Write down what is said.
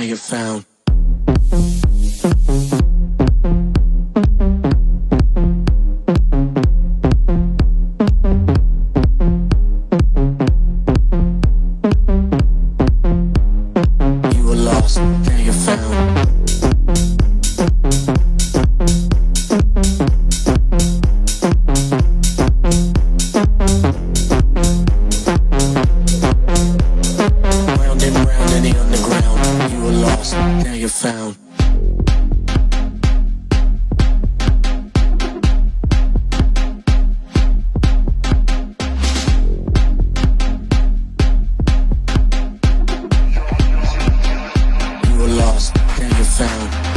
now you're found. You were lost, now you're found. Round and round in the underground. You were lost, now you're found. You were lost, now you're found.